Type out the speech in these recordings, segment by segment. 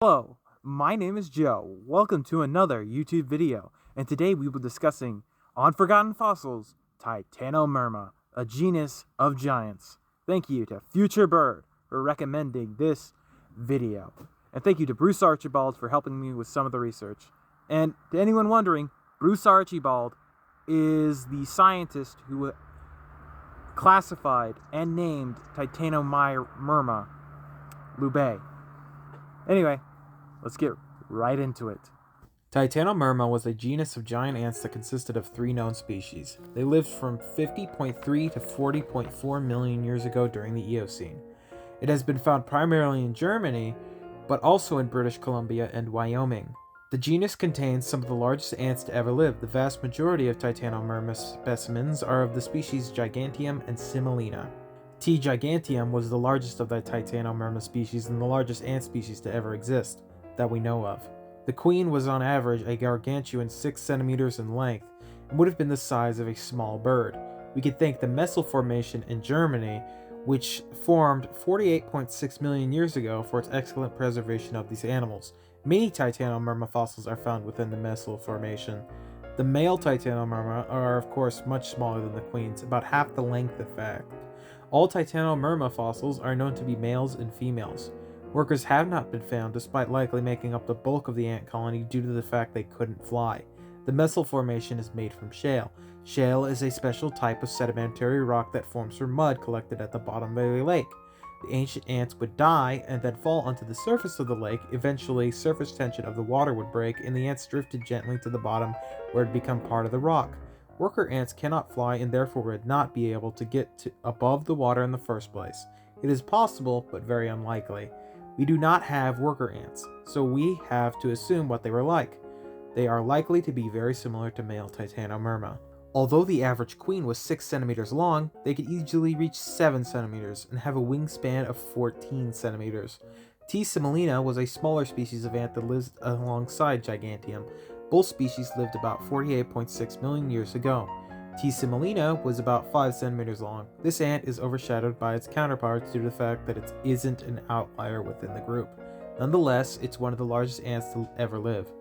Hello, my name is Joe. Welcome to another YouTube video, and today we will be discussing Unforgotten Fossils, Titanomyrma, a genus of giants. Thank you to Future Bird for recommending this video. And thank you to Bruce Archibald for helping me with some of the research. And to anyone wondering, Bruce Archibald is the scientist who classified and named Titanomyrma lubae. Anyway, let's get right into it. Titanomyrma was a genus of giant ants that consisted of 3 known species. They lived from 50.3 to 40.4 million years ago during the Eocene. It has been found primarily in Germany, but also in British Columbia and Wyoming. The genus contains some of the largest ants to ever live. The vast majority of Titanomyrma specimens are of the species Giganteum and Semolina. T. giganteum was the largest of the Titanomyrma species and the largest ant species to ever exist, that we know of. The queen was on average a gargantuan 6 centimeters in length and would have been the size of a small bird. We could thank the Messel Formation in Germany, which formed 48.6 million years ago, for its excellent preservation of these animals. Many Titanomyrma fossils are found within the Messel Formation. The male Titanomyrma are of course much smaller than the queens, about half the length in fact. All Titanomyrma fossils are known to be males and females. Workers have not been found, despite likely making up the bulk of the ant colony due to the fact they couldn't fly. The Messel Formation is made from shale. Shale is a special type of sedimentary rock that forms from mud collected at the bottom of a lake. The ancient ants would die and then fall onto the surface of the lake. Eventually, surface tension of the water would break and the ants drifted gently to the bottom, where it became part of the rock. Worker ants cannot fly and therefore would not be able to get above the water in the first place. It is possible, but very unlikely. We do not have worker ants, so we have to assume what they were like. They are likely to be very similar to male Titanomyrma. Although the average queen was 6 centimeters long, they could easily reach 7 centimeters and have a wingspan of 14 centimeters. T. semolina was a smaller species of ant that lives alongside Giganteum. Both species lived about 48.6 million years ago. T. semolina was about 5 centimeters long. This ant is overshadowed by its counterparts due to the fact that it isn't an outlier within the group. Nonetheless, it's one of the largest ants to ever live.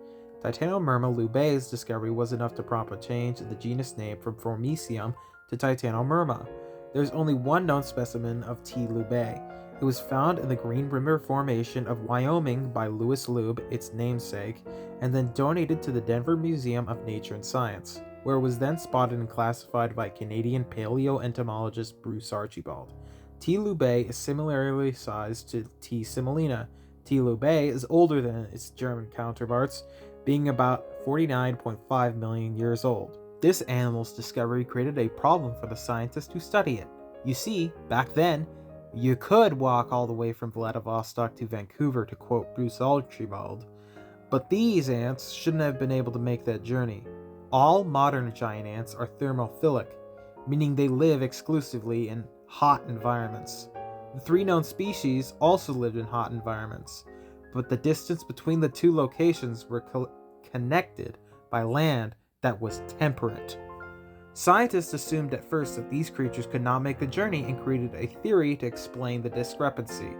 Titanomyrma lubae's discovery was enough to prompt a change in the genus name from Formicium to Titanomyrma. There is only one known specimen of T. lubae. It was found in the Green River Formation of Wyoming by Louis Lube, its namesake, and then donated to the Denver Museum of Nature and Science, where it was then spotted and classified by Canadian paleoentomologist Bruce Archibald. T. lubae is similarly sized to T. semolina. T. lubae is older than its German counterparts, being about 49.5 million years old. This animal's discovery created a problem for the scientists who study it. You see, back then, you could walk all the way from Vladivostok to Vancouver, to quote Bruce Archibald, but these ants shouldn't have been able to make that journey. All modern giant ants are thermophilic, meaning they live exclusively in hot environments. The 3 known species also lived in hot environments, but the distance between the 2 locations were connected by land that was temperate. Scientists assumed at first that these creatures could not make the journey and created a theory to explain the discrepancy.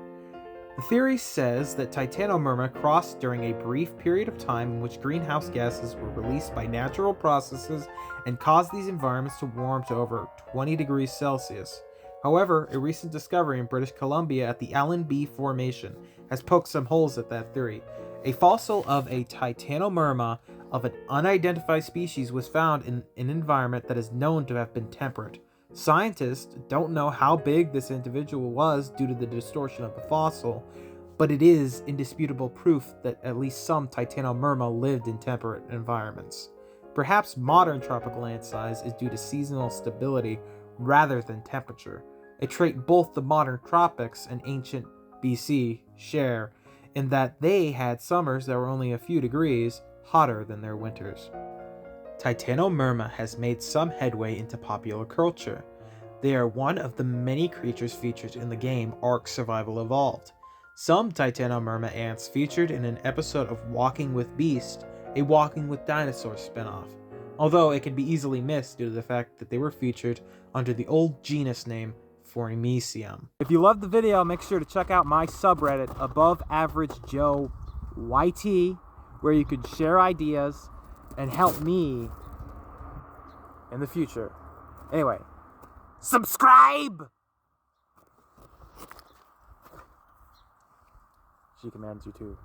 The theory says that Titanomyrma crossed during a brief period of time in which greenhouse gases were released by natural processes and caused these environments to warm to over 20 degrees Celsius. However, a recent discovery in British Columbia at the Allen B Formation has poked some holes at that theory. A fossil of a Titanomyrma of an unidentified species was found in an environment that is known to have been temperate. Scientists don't know how big this individual was due to the distortion of the fossil, but it is indisputable proof that at least some Titanomyrma lived in temperate environments. Perhaps modern tropical ant size is due to seasonal stability rather than temperature, a trait both the modern tropics and ancient BC share, in that they had summers that were only a few degrees hotter than their winters. Titanomyrma has made some headway into popular culture. They are one of the many creatures featured in the game Ark Survival Evolved. Some Titanomyrma ants featured in an episode of Walking with Beast, a Walking with Dinosaurs spin-off, although it can be easily missed due to the fact that they were featured under the old genus name Formicium. If you loved the video, make sure to check out my subreddit, Above Average Joe YT, where you could share ideas and help me in the future. Anyway, subscribe! She commands you to.